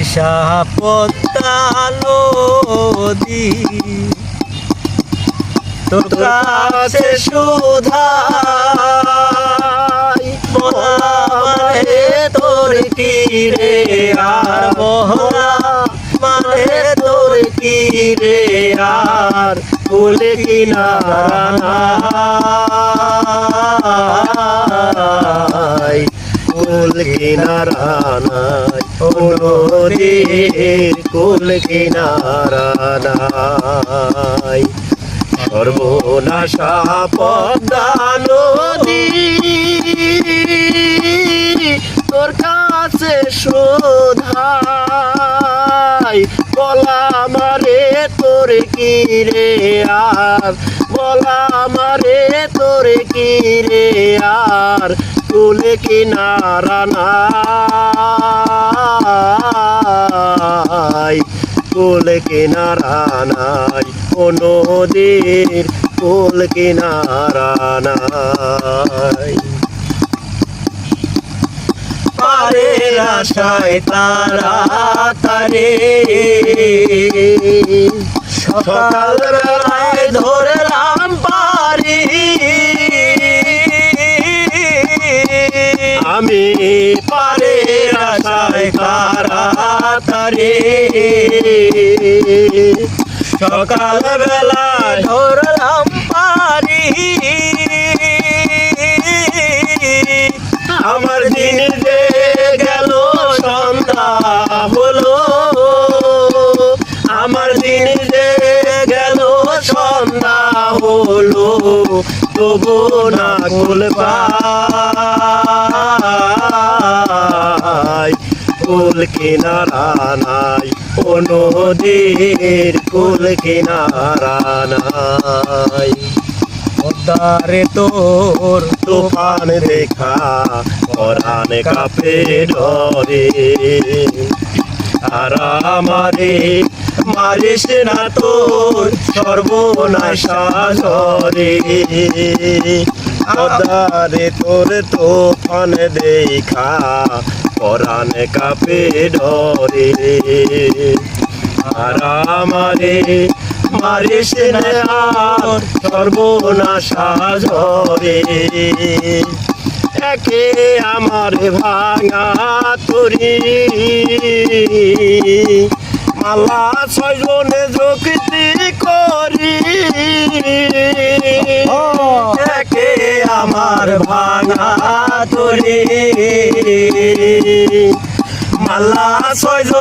আয়সা পদ্মা নদী তোর কাছে সুধাই মানে তোর তীরে আর মহলা মানে তোর তীরে আর কুল কিনারা নাই কুল কিনারা নাই ও নদীর কুল কিনারা নাই সর্বনাশা পদ্মা নদী তোর কাছে শোধাই বলা মারে তোর কি রে আর বলা মারে তোর কি রে আর কুল কিনারা নাই কুল কিনারা নাই ও নদীর কুল কিনারা নাই পারের আশায় তারা তারে সকাল বেলায় ধরলাম পারি আমি পারের আশায় তারা তারে সকাল বেলায় ধরলাম পারি আমার দিন যে গেল সন্ধ্যা হলো আমার দিন যে গেল সন্ধ্যা হলো তবু না কুল পাই কুল কিনারা নাই ও নদীর কুল কিনারা নাই পদ্মারে তোর তুফান দেখা পরাণ কাঁপে ডরে আর আমারে মারিস না তোর সর্বনাশা ঝরে পদ্মারে তোর তুফান দেখা পরাণ কাঁপে ডরে আর আমারে মারিস না সর্বনাশা ঝরে একে আমার ভাঙা তরি মালা ছয়জনে যুক্তি করি একে আমার ভাঙা তরি মালা ছয়জন